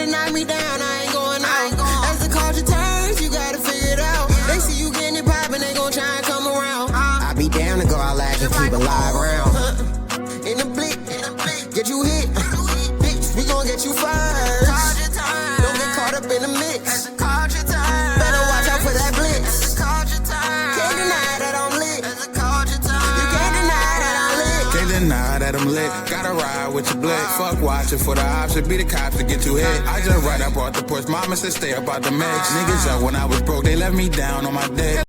to knock me down, I ain't going out. As the culture turns, you gotta figure it out. They see you getting it poppin', they gon' try and come around. I be down to go out like and keep it live round. In the blick, get you hit. Bitch, we gon' get you first. Don't get caught up in the mix. Better watch out for that blitz. Can't deny that I'm lit. You can't deny that I'm lit. Can't deny that I'm lit. Gotta ride with your blick. Fuck watching for the option. Be the cops to get you hit. I just right up off the porch. Mama said stay up out the mix. Niggas up when I was broke. They left me down on my dick.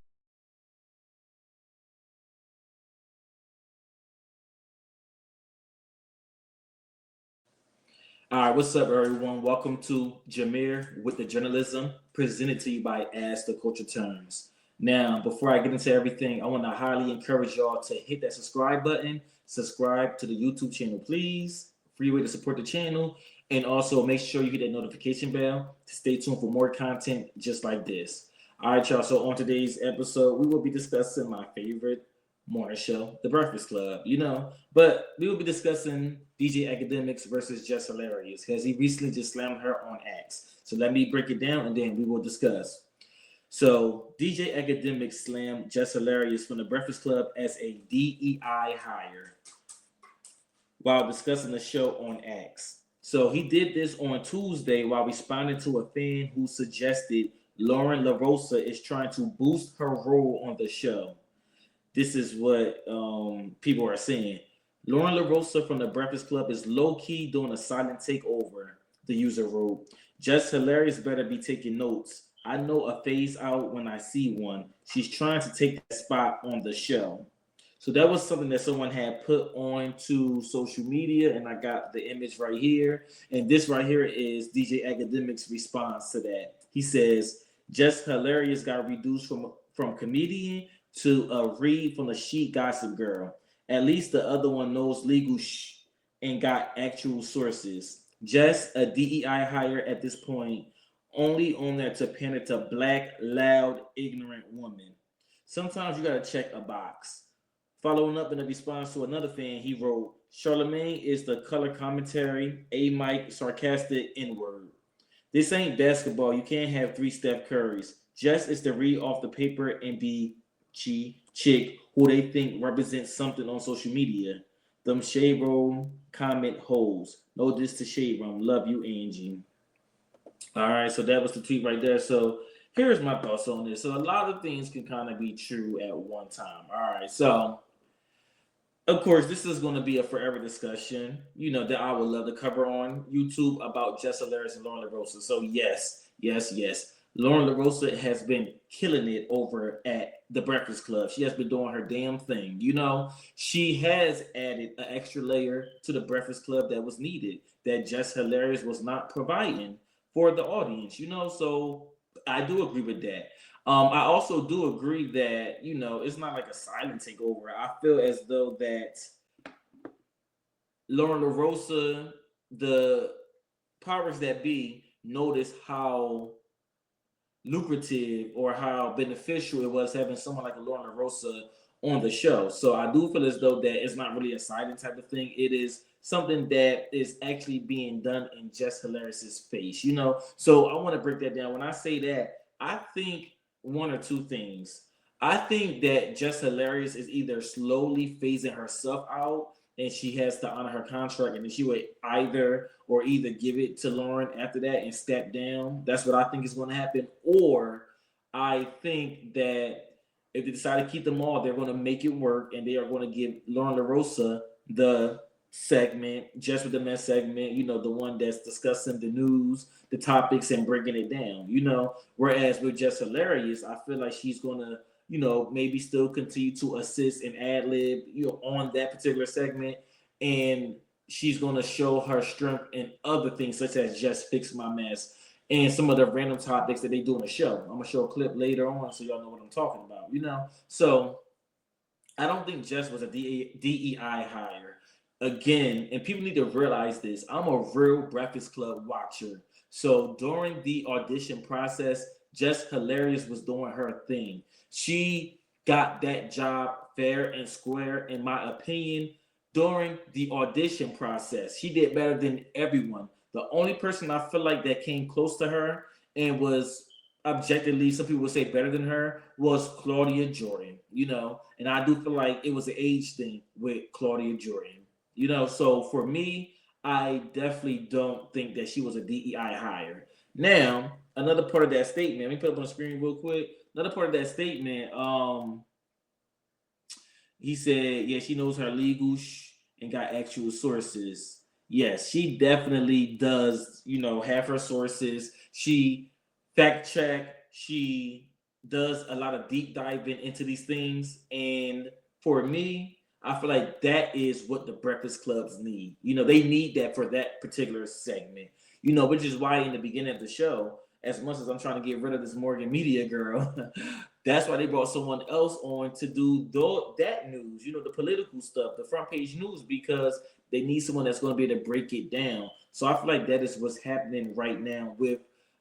All right, what's up, everyone? Welcome to Jameer with the Journalism, presented to you by As the Culture Turns. Now, before I get into everything, I want to highly encourage y'all to hit that subscribe button, subscribe to the YouTube channel, please. Free way to support the channel, and also make sure you hit that notification bell to stay tuned for more content just like this. All right, y'all, so on today's episode, we will be discussing my favorite morning show, The Breakfast Club, but we will be discussing DJ Akademiks versus Jess Hilarious because he recently just slammed her on X. So let me break it down and then we will discuss. So DJ Akademiks slammed Jess Hilarious from The Breakfast Club as a DEI hire while discussing the show on X. So he did this on Tuesday while responding to a fan who suggested Lauren LaRosa is trying to boost her role on the show. This is what people are saying. Lauren LaRosa from The Breakfast Club is low-key doing a silent takeover, the user wrote. Jess Hilarious better be taking notes. I know a phase out when I see one. She's trying to take that spot on the show. So that was something that someone had put onto social media, and I got the image right here. And this right here is DJ Akademiks' response to that. He says, Jess Hilarious got reduced from comedian to a read from the sheet gossip girl. At least the other one knows legal and got actual sources. Just a DEI hire at this point, only on there to pander to black, loud, ignorant women. Sometimes you gotta check a box. Following up in a response to another fan, he wrote, Charlemagne is the color commentary, A-Mike, sarcastic N-word. This ain't basketball. You can't have 3 Steph Currys. Just is to read off the paper and be chick who they think represents something on social media. Them shade room comment holes. No diss to shade room. Love you, Angie. All right, so that was the tweet right there. So here's my thoughts on this. So a lot of things can kind of be true at one time. All right, so of course, this is going to be a forever discussion, that I would love to cover on YouTube about Jess Hilarious and Lauren LaRosa. So yes. Lauren LaRosa has been killing it over at The Breakfast Club. She has been doing her damn thing. She has added an extra layer to The Breakfast Club that was needed, that Jess Hilarious was not providing for the audience, So I do agree with that. I also do agree that, it's not like a silent takeover. I feel as though that Lauren LaRosa, the powers that be, noticed how lucrative or how beneficial it was having someone like Lauren LaRosa on the show. So I do feel as though that it's not really a silent type of thing. It is something that is actually being done in Jess Hilarious's face, So I want to break that down. When I say that, I think one or two things. I think that Jess Hilarious is either slowly phasing herself out and she has to honor her contract, and then she would either give it to Lauren after that and step down. That's what I think is going to happen. Or I think that if they decide to keep them all, they're going to make it work, and they are going to give Lauren LaRosa the segment, Just with the Mess segment, the one that's discussing the news, the topics, and breaking it down, Whereas with Jess Hilarious, I feel like she's going to, maybe still continue to assist and ad-lib, on that particular segment. And she's going to show her strength in other things, such as Just Fix My Mess and some of the random topics that they do in the show. I'm going to show a clip later on so y'all know what I'm talking about, So I don't think Jess was a DEI hire. Again, and people need to realize this, I'm a real Breakfast Club watcher. So during the audition process, Jess Hilarious was doing her thing. She got that job fair and square, in my opinion, during the audition process. She did better than everyone. The only person I feel like that came close to her and was objectively, some people would say better than her, was Claudia Jordan, and I do feel like it was an age thing with Claudia Jordan, so for me, I definitely don't think that she was a DEI hire. Now, another part of that statement, let me put it up on the screen real quick. Another part of that statement, he said, yeah, she knows her legal and got actual sources. Yes, she definitely does, have her sources. She fact check. She does a lot of deep diving into these things. And for me, I feel like that is what the Breakfast Clubs need. They need that for that particular segment. Which is why in the beginning of the show, as much as I'm trying to get rid of this Morgan Media girl, that's why they brought someone else on to do that news, the political stuff, the front page news, because they need someone that's going to be able to break it down. So I feel like that is what's happening right now with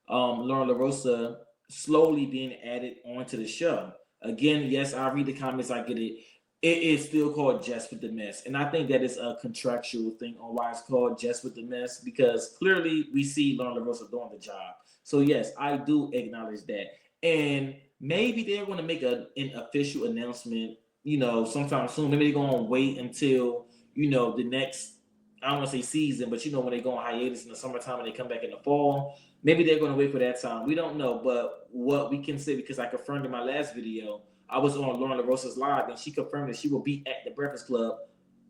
Lauren LaRosa slowly being added onto the show. Again, yes, I read the comments, I get it. It is still called Jess with the Mess. And I think that is a contractual thing on why it's called Jess with the Mess, because clearly we see Lauren LaRosa doing the job. So yes, I do acknowledge that. And maybe they're going to make an official announcement, sometime soon. Maybe they're going to wait until, the next, I don't want to say season, but when they go on hiatus in the summertime and they come back in the fall, maybe they're going to wait for that time. We don't know. But what we can say, because I confirmed in my last video, I was on Lauren LaRosa's live, and she confirmed that she will be at the Breakfast Club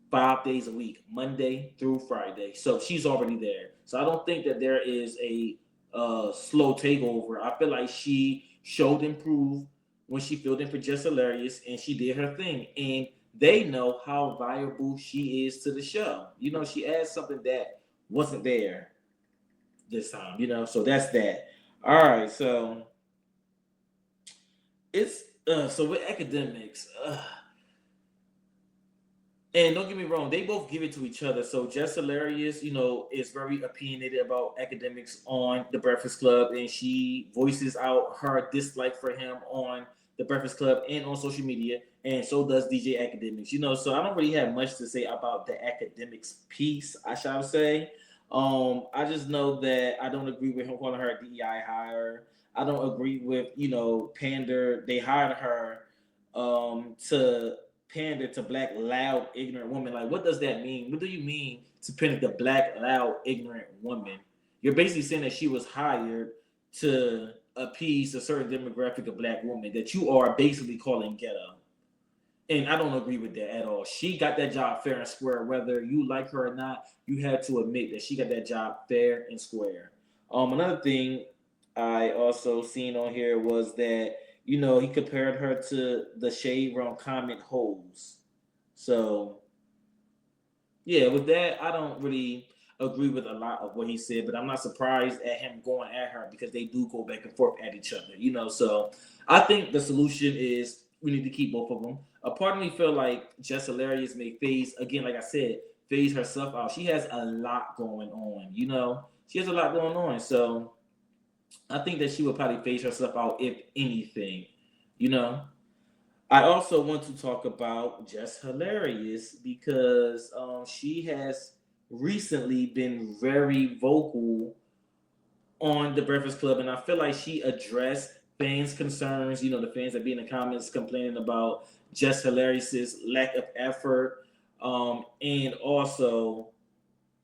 5 days a week, Monday through Friday. So she's already there. So I don't think that there is a slow takeover. I feel like she showed and proved when she filled in for Jess Hilarious, and she did her thing. And they know how valuable she is to the show. She adds something that wasn't there this time, so that's that. All right, so it's so with Akademiks, and don't get me wrong, they both give it to each other. So Jess Hilarious, is very opinionated about Akademiks on the Breakfast Club, and she voices out her dislike for him on the Breakfast Club and on social media, and so does DJ Akademiks. So I don't really have much to say about the Akademiks piece, I shall say. I just know that I don't agree with him calling her a DEI hire. I don't agree with, pander. They hired her to pander to black, loud, ignorant women. Like, what does that mean? What do you mean to pander to black, loud, ignorant woman? You're basically saying that she was hired to appease a certain demographic of black women that you are basically calling ghetto. And I don't agree with that at all. She got that job fair and square. Whether you like her or not, you have to admit that she got that job fair and square. Another thing I also seen on here was that, he compared her to the Shade Room comment hoes. So, yeah, with that, I don't really agree with a lot of what he said, but I'm not surprised at him going at her because they do go back and forth at each other, So I think the solution is we need to keep both of them. A part of me feel like Jess Hilarious may phase, again, like I said, phase herself out. She has a lot going on, She has a lot going on. So I think that she would probably phase herself out, if anything, I also want to talk about Jess Hilarious because she has recently been very vocal on the Breakfast Club, and I feel like she addressed fans' concerns, the fans that be in the comments complaining about Jess Hilarious's lack of effort, and also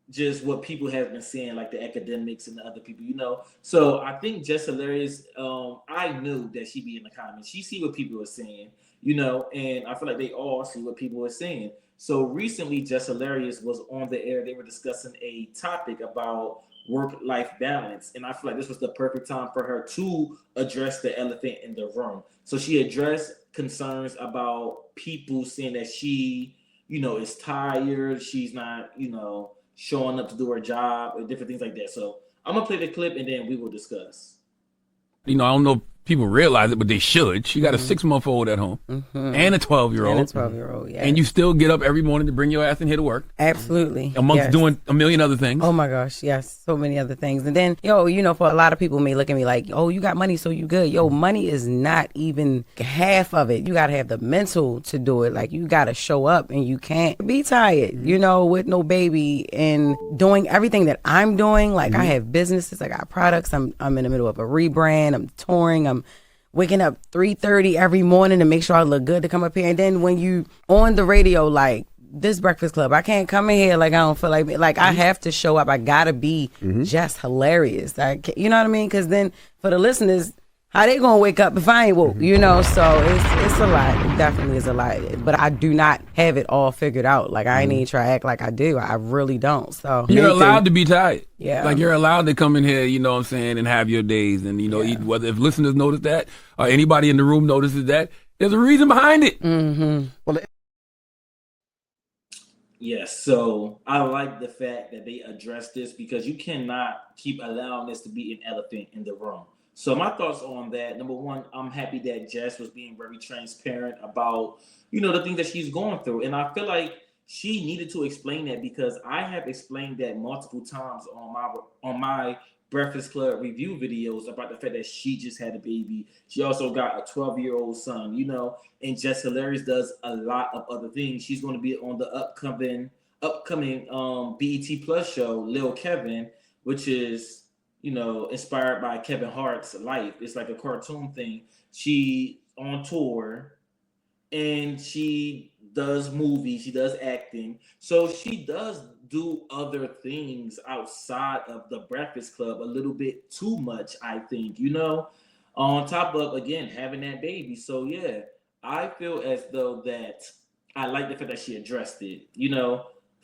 just what people have been saying, like the Akademiks and the other people, So I think Jess Hilarious, I knew that she'd be in the comments. She see what people are saying, and I feel like they all see what people are saying. So recently, Jess Hilarious was on the air. They were discussing a topic about work-life balance, and I feel like this was the perfect time for her to address the elephant in the room. So she addressed concerns about people saying that she, is tired. She's not, showing up to do her job or different things like that. So I'm gonna play the clip and then we will discuss. I don't know if people realize it, but they should. She got a 6-month-old at home and a 12-year-old. And a 12-year-old, yeah. And you still get up every morning to bring your ass in here to work. Absolutely. Amongst doing a million other things. Oh my gosh, yes. So many other things. And then, for a lot of people may look at me like, oh, you got money, so you good. Money is not even half of it. You got to have the mental to do it. Like, you got to show up, and you can't be tired, with no baby and doing everything that I'm doing. Like, I have businesses, I got products. I'm in the middle of a rebrand. I'm touring. I'm waking up 3:30 every morning to make sure I look good to come up here. And then when you on the radio, like this Breakfast Club, I can't come in here like I don't feel like I have to show up. I gotta be just hilarious. You know what I mean? Because then for the listeners, how they gonna wake up if I ain't woke? So it's a lot. It definitely is a lot. But I do not have it all figured out. Like, I ain't even try to act like I do. I really don't. So you're allowed to be tired. Yeah. Like, you're allowed to come in here, you know what I'm saying, and have your days. And, whether if listeners notice that or anybody in the room notices that, there's a reason behind it. Well, yes, so I like the fact that they address this, because you cannot keep allowing this to be an elephant in the room. So my thoughts on that: number one, I'm happy that Jess was being very transparent about, the things that she's going through. And I feel like she needed to explain that, because I have explained that multiple times on my Breakfast Club review videos about the fact that she just had a baby. She also got a 12-year-old son, and Jess Hilarious does a lot of other things. She's going to be on the upcoming BET Plus show, Lil Kevin, which is, inspired by Kevin Hart's life. It's like a cartoon thing. She on tour, and she does movies, she does acting. So she does do other things outside of the Breakfast Club a little bit too much, I think, on top of, again, having that baby. So yeah, I feel as though that I like the fact that she addressed it.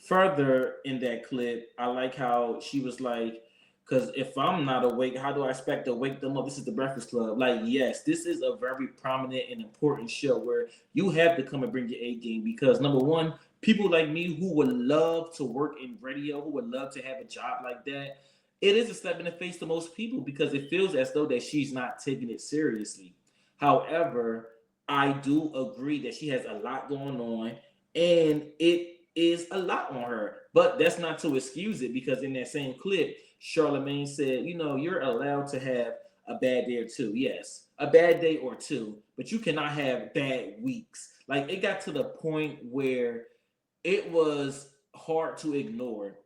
Further in that clip, I like how she was like, because if I'm not awake, how do I expect to wake them up? This is the Breakfast Club. Like, yes, this is a very prominent and important show where you have to come and bring your A game, because number one, people like me who would love to work in radio, who would love to have a job like that, it is a slap in the face to most people, because it feels as though that she's not taking it seriously. However, I do agree that she has a lot going on, and it is a lot on her. But that's not to excuse it, because in that same clip, Charlamagne said, you're allowed to have a bad day or two. Yes, a bad day or two, but you cannot have bad weeks. Like, it got to the point where it was hard to ignore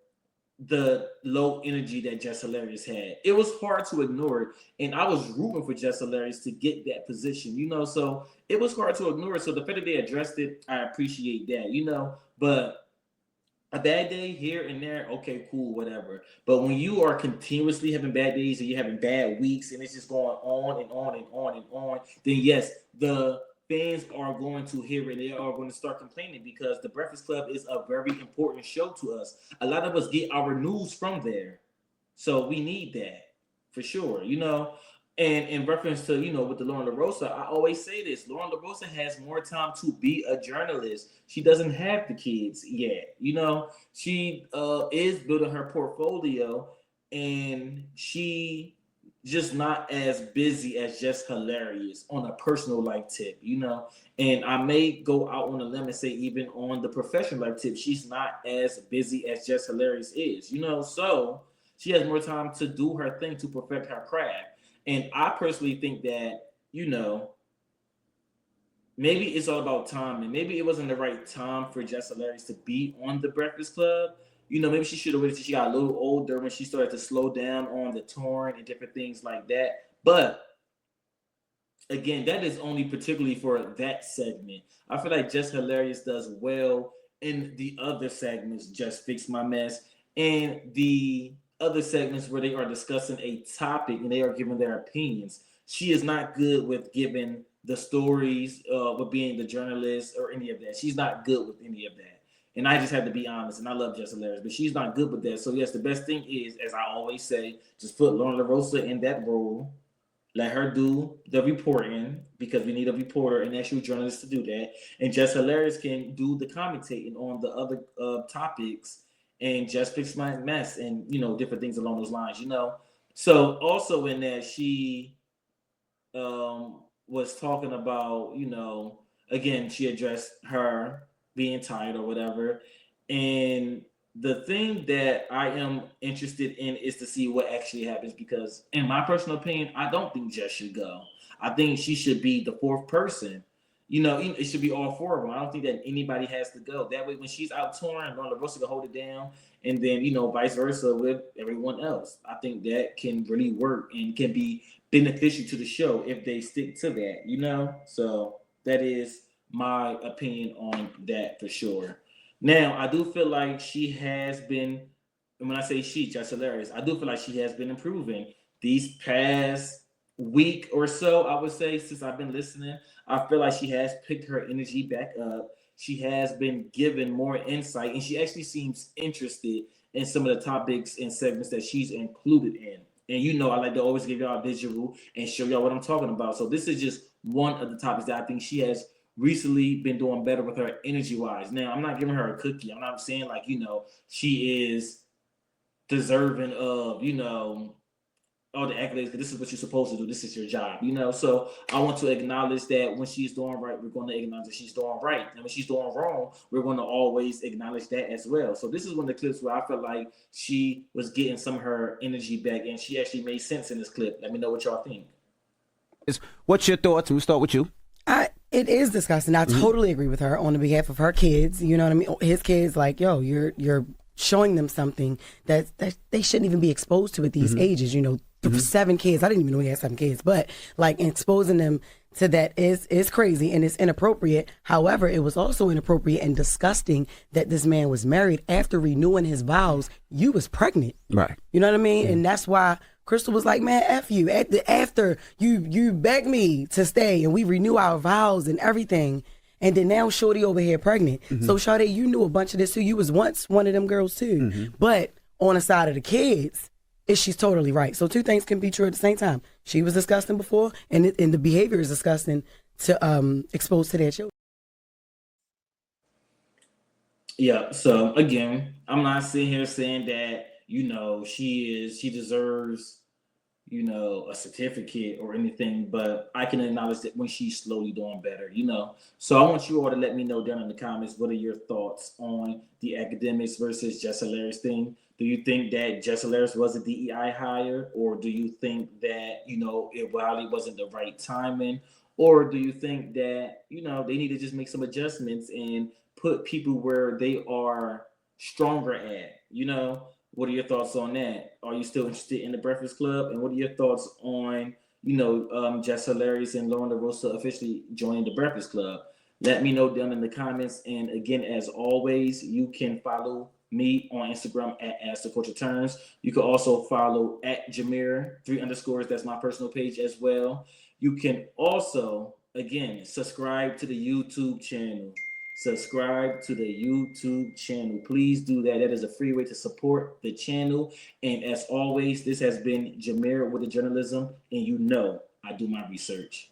the low energy that Jess Hilarious had. It was hard to ignore it. And I was rooting for Jess Hilarious to get that position, so it was hard to ignore it. So the fact that they addressed it, I appreciate that, but a bad day here and there, okay, cool, whatever. But when you are continuously having bad days, and you're having bad weeks, and it's just going on and on and on and on, then yes, the fans are going to hear it. They are going to start complaining, because the Breakfast Club is a very important show to us. A lot of us get our news from there. So we need that for sure, And in reference to, with the Lauren LaRosa, I always say this: Lauren LaRosa has more time to be a journalist. She doesn't have the kids yet. She is building her portfolio, and she just not as busy as Jess Hilarious on a personal life tip, And I may go out on a limb and say, even on the professional life tip, she's not as busy as Jess Hilarious is, So she has more time to do her thing, to perfect her craft. And I personally think that, maybe it's all about time, and maybe it wasn't the right time for Jess Hilarious to be on the Breakfast Club. Maybe she should have waited till she got a little older, when she started to slow down on the touring and different things like that. But again, that is only particularly for that segment. I feel like Jess Hilarious does well in the other segments, Just Fix My Mess, and the other segments where they are discussing a topic and they are giving their opinions. She is not good with giving the stories, with being the journalist or any of that. She's not good with any of that. And I just have to be honest, and I love Jess Hilarious, but she's not good with that. So yes, the best thing is, as I always say, just put Lauren LaRosa in that role. Let her do the reporting, because we need a reporter, an actual journalist to do that. And Jess Hilarious can do the commentating on the other topics, and Just Fix My Mess, and different things along those lines, So also in that, she was talking about, again, she addressed her being tired or whatever. And the thing that I am interested in is to see what actually happens because, in my personal opinion, I don't think Jess should go. I think she should be the fourth person. It should be all four of them. I don't think that anybody has to go. That way, when she's out touring, Ronda Rousey can hold it down, and then vice versa with everyone else. I think that can really work and can be beneficial to the show if they stick to that. So that is my opinion on that for sure. Now, I do feel like she has been, and when I say she, Jess Hilarious, I do feel like she has been improving these past week or so, I would say, since I've been listening. I feel like she has picked her energy back up. She has been given more insight, and she actually seems interested in some of the topics and segments that she's included in. And I like to always give y'all a visual and show y'all what I'm talking about. So this is just one of the topics that I think she has recently been doing better with her energy-wise. Now, I'm not giving her a cookie. I'm not saying she is deserving of, all the accolades, because this is what you're supposed to do. This is your job, So I want to acknowledge that when she's doing right, we're going to acknowledge that she's doing right. And when she's doing wrong, we're going to always acknowledge that as well. So this is one of the clips where I feel like she was getting some of her energy back, and she actually made sense in this clip. Let me know what y'all think. What's your thoughts? We'll start with you. It is disgusting. I totally agree with her on the behalf of her kids. You know what I mean? His kids, like, yo, you're showing them something that they shouldn't even be exposed to at these ages. 7 kids. I didn't even know he had 7 kids, but like exposing them to that is crazy and it's inappropriate. However, it was also inappropriate and disgusting that this man was married after renewing his vows. You was pregnant, right? You know what I mean? And that's why Crystal was like, man, F you. After you begged me to stay and we renew our vows and everything. And then now Shorty over here pregnant. So Shorty, you knew a bunch of this too. You was once one of them girls too. But on the side of the kids, she's totally right. So 2 things can be true at the same time. She was disgusting before, and the behavior is disgusting to expose to their children. Yeah. So again, I'm not sitting here saying that she deserves a certificate or anything, but I can acknowledge that when she's slowly doing better. So I want you all to let me know down in the comments what are your thoughts on the Akademiks versus Jess Hilarious thing. Do you think that Jess Hilarious was a DEI hire, or do you think that it probably wasn't the right timing, or do you think that they need to just make some adjustments and put people where they are stronger at? What are your thoughts on that? Are you still interested in the Breakfast Club? And what are your thoughts on Jess Hilarious and Ronda Rousey officially joining the Breakfast Club? Let me know down in the comments. And again, as always, you can follow me on Instagram at @AskTheCoachReturns. You can also follow at Jameer 3_. That's my personal page as well. You can also, again, subscribe to the YouTube channel. Subscribe to the YouTube channel. Please do that. That is a free way to support the channel. And as always, this has been Jameer with the journalism. And I do my research.